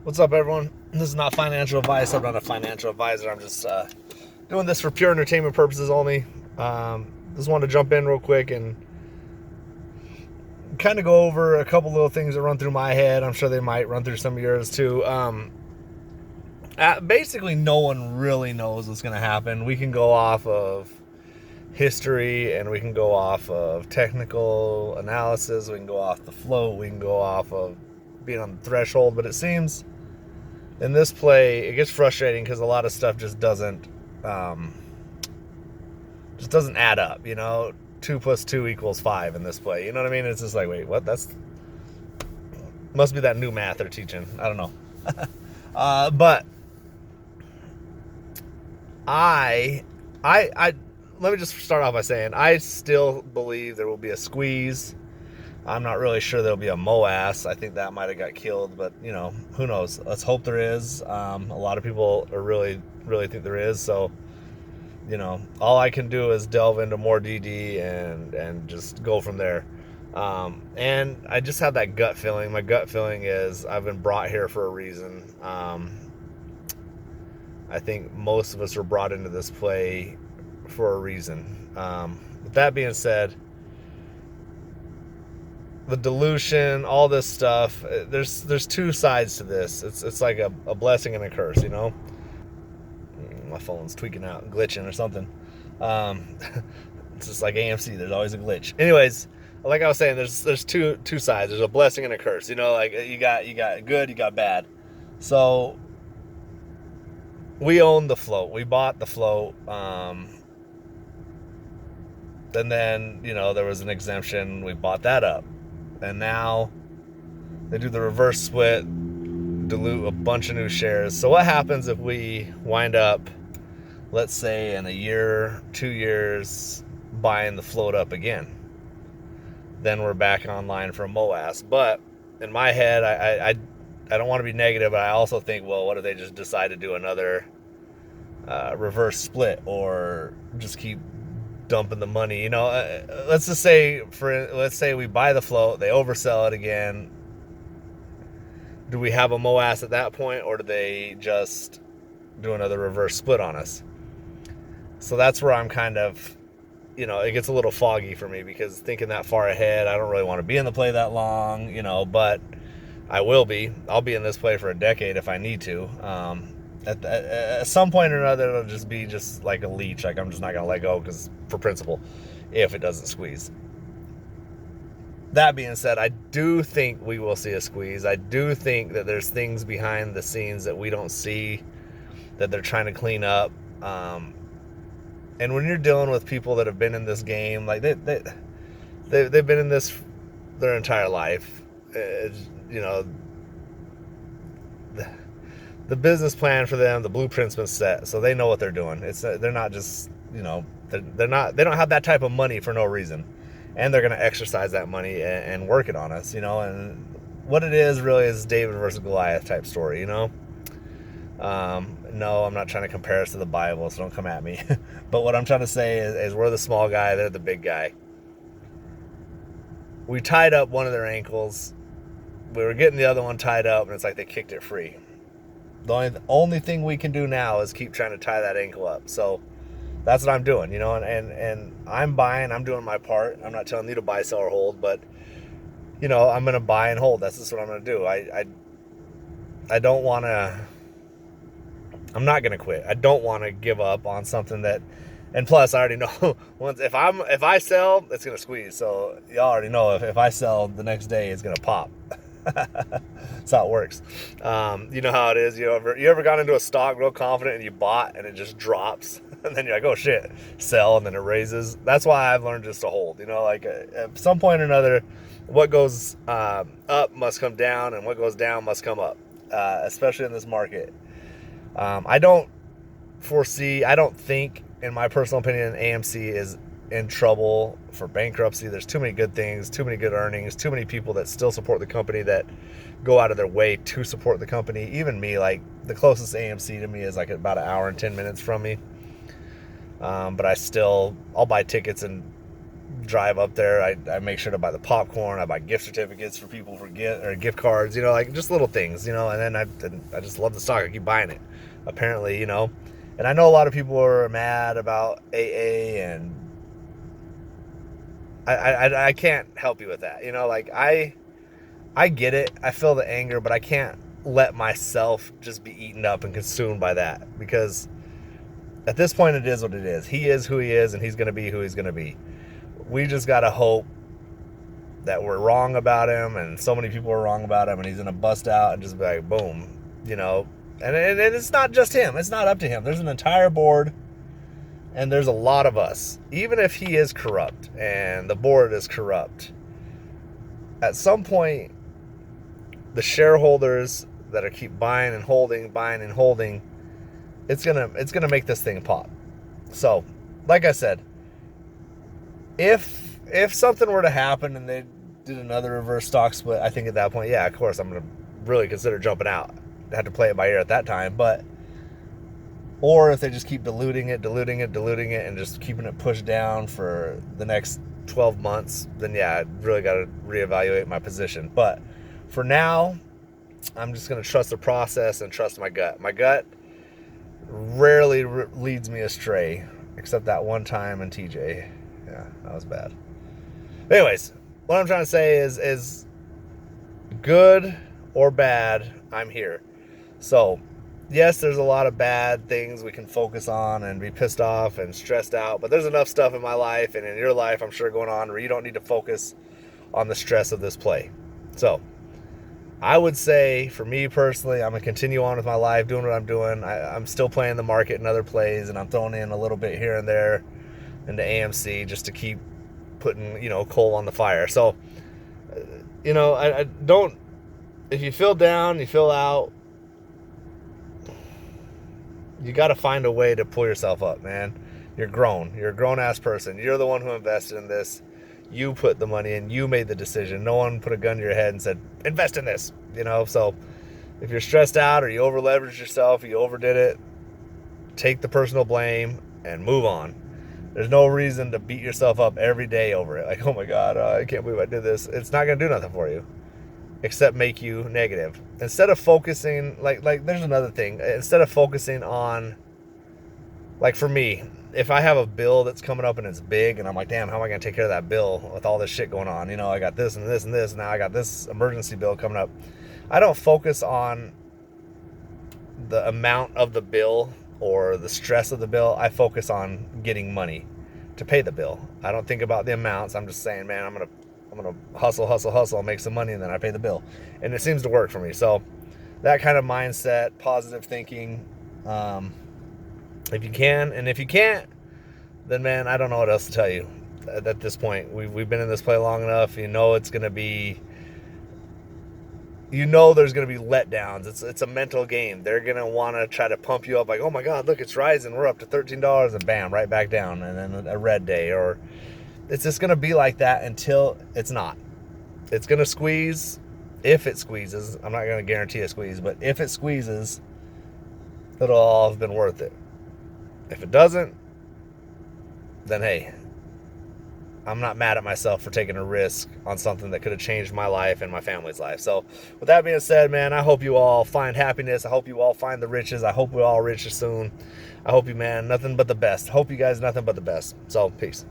What's up, everyone? This is not financial advice. I'm not a financial advisor. I'm just doing this for pure entertainment purposes only. Just wanted to jump in real quick and kind of go over a couple little things that run through my head. I'm sure they might run through some of yours too. Basically, no one really knows what's going to happen. We can go off of history and we can go off of technical analysis. We can go off the float. We can go off of being on the threshold. But it seems in this play, it gets frustrating because a lot of stuff just doesn't add up. 2 + 2 = 5 in this play. You know what I mean? It's just like, wait, what? That's must be that new math they're teaching. I don't know. But I let me just start off by saying I still believe there will be a squeeze. I'm not really sure there'll be a MOAS. I think that might have got killed, but who knows? Let's hope there is. A lot of people are really think there is. So, all I can do is delve into more DD and just go from there. And I just have that gut feeling. My gut feeling is I've been brought here for a reason. I think most of us were brought into this play for a reason. With that being said, the dilution, all this stuff, there's two sides to this. It's like a blessing and a curse, My phone's tweaking out, glitching or something. It's just like AMC, there's always a glitch. Anyways, like I was saying, there's two sides. There's a blessing and a curse. Like you got good, you got bad. So we own the float. We bought the float. And then, there was an exemption. We bought that up. And now they do the reverse split, dilute a bunch of new shares. So what happens if we wind up, let's say in a year, 2 years, buying the float up again? Then we're back online for a MOAS. But in my head, I don't want to be negative, but I also think, well, what if they just decide to do another reverse split or just keep dumping the money? Let's just say we buy the float, they oversell it again. Do we have a MOAS at that point, or do they just do another reverse split on us? So that's where I'm kind of, it gets a little foggy for me, because thinking that far ahead, I don't really want to be in the play that long, but I will be. I'll be in this play for a decade if I need to. At some point or another, it'll just be just like a leech. Like, I'm just not going to let go for principle, if it doesn't squeeze. That being said, I do think we will see a squeeze. I do think that there's things behind the scenes that we don't see that they're trying to clean up. And when you're dealing with people that have been in this game, like they've been in this their entire life, the business plan for them, the blueprint's been set, so they know what they're doing. They're not just, they don't have that type of money for no reason, and they're going to exercise that money and work it on us, and what it is really is David versus Goliath type story. No, I'm not trying to compare us to the Bible, so don't come at me. But what I'm trying to say is we're the small guy, they're the big guy. We tied up one of their ankles. We were getting the other one tied up, and it's like they kicked it free. The only thing we can do now is keep trying to tie that ankle up. So that's what I'm doing, and I'm buying, I'm doing my part. I'm not telling you to buy, sell, or hold, but, I'm going to buy and hold. That's just what I'm going to do. I don't want to, I'm not going to quit. I don't want to give up on something that, and plus I already know if I sell, it's going to squeeze. So y'all already know if I sell the next day, it's going to pop. That's how it works. You know how it is. You ever got into a stock real confident and you bought and it just drops, and then you're like, oh shit, sell, and then it raises. That's why I've learned just to hold. Like at some point or another, what goes up must come down, and what goes down must come up. Especially in this market, I don't think, in my personal opinion, AMC is in trouble for bankruptcy. There's too many good things, too many good earnings, too many people that still support the company, that go out of their way to support the company. Even me, like the closest AMC to me is like about an hour and 10 minutes from me. But I'll buy tickets and drive up there. I make sure to buy the popcorn. I buy gift certificates for people for gift cards, like just little things, and then I just love the stock. I keep buying it, apparently, and I know a lot of people are mad about AA, and I can't help you with that. I get it. I feel the anger, but I can't let myself just be eaten up and consumed by that, because at this point it is what it is. He is who he is, and he's going to be who he's going to be. We just got to hope that we're wrong about him, and so many people are wrong about him, and he's going to bust out and just be like, boom, and it's not just him. It's not up to him. There's an entire board, and there's a lot of us. Even if he is corrupt and the board is corrupt, at some point, the shareholders that are keep buying and holding, it's gonna make this thing pop. So, like I said, if something were to happen and they did another reverse stock split, I think at that point, yeah, of course, I'm gonna really consider jumping out. I had to play it by ear at that time, or if they just keep diluting it, and just keeping it pushed down for the next 12 months, then yeah, I really got to reevaluate my position. But for now, I'm just going to trust the process and trust my gut. My gut rarely leads me astray, except that one time in TJ. Yeah, that was bad. Anyways, what I'm trying to say is good or bad, I'm here. So, yes, there's a lot of bad things we can focus on and be pissed off and stressed out, but there's enough stuff in my life and in your life, I'm sure, going on where you don't need to focus on the stress of this play. So, I would say, for me personally, I'm going to continue on with my life, doing what I'm doing. I'm still playing the market in other plays, and I'm throwing in a little bit here and there into AMC just to keep putting, coal on the fire. So, I don't, if you feel down, you feel out, you got to find a way to pull yourself up, man. You're grown. You're a grown-ass person. You're the one who invested in this. You put the money in. You made the decision. No one put a gun to your head and said, invest in this. So if you're stressed out or you over-leveraged yourself, you overdid it, take the personal blame and move on. There's no reason to beat yourself up every day over it. Like, oh my God, I can't believe I did this. It's not going to do nothing for you, except make you negative. Instead of focusing, like there's another thing. Instead of focusing on, like for me, if I have a bill that's coming up and it's big and I'm like, damn, how am I going to take care of that bill with all this shit going on? I got this and this and this. Now I got this emergency bill coming up. I don't focus on the amount of the bill or the stress of the bill. I focus on getting money to pay the bill. I don't think about the amounts. I'm just saying, man, I'm going to hustle, make some money, and then I pay the bill. And it seems to work for me. So that kind of mindset, positive thinking, if you can, and if you can't, then man, I don't know what else to tell you. At this point, we've been in this play long enough. It's going to be, there's going to be letdowns. It's a mental game. They're going to want to try to pump you up like, oh my God, look, it's rising. We're up to $13 and bam, right back down. And then a red day, or it's just going to be like that until it's not. It's going to squeeze. If it squeezes, I'm not going to guarantee a squeeze, but if it squeezes, it'll all have been worth it. If it doesn't, then hey, I'm not mad at myself for taking a risk on something that could have changed my life and my family's life. So with that being said, man, I hope you all find happiness. I hope you all find the riches. I hope we're all rich soon. I hope you, man, nothing but the best. Hope you guys nothing but the best. So peace.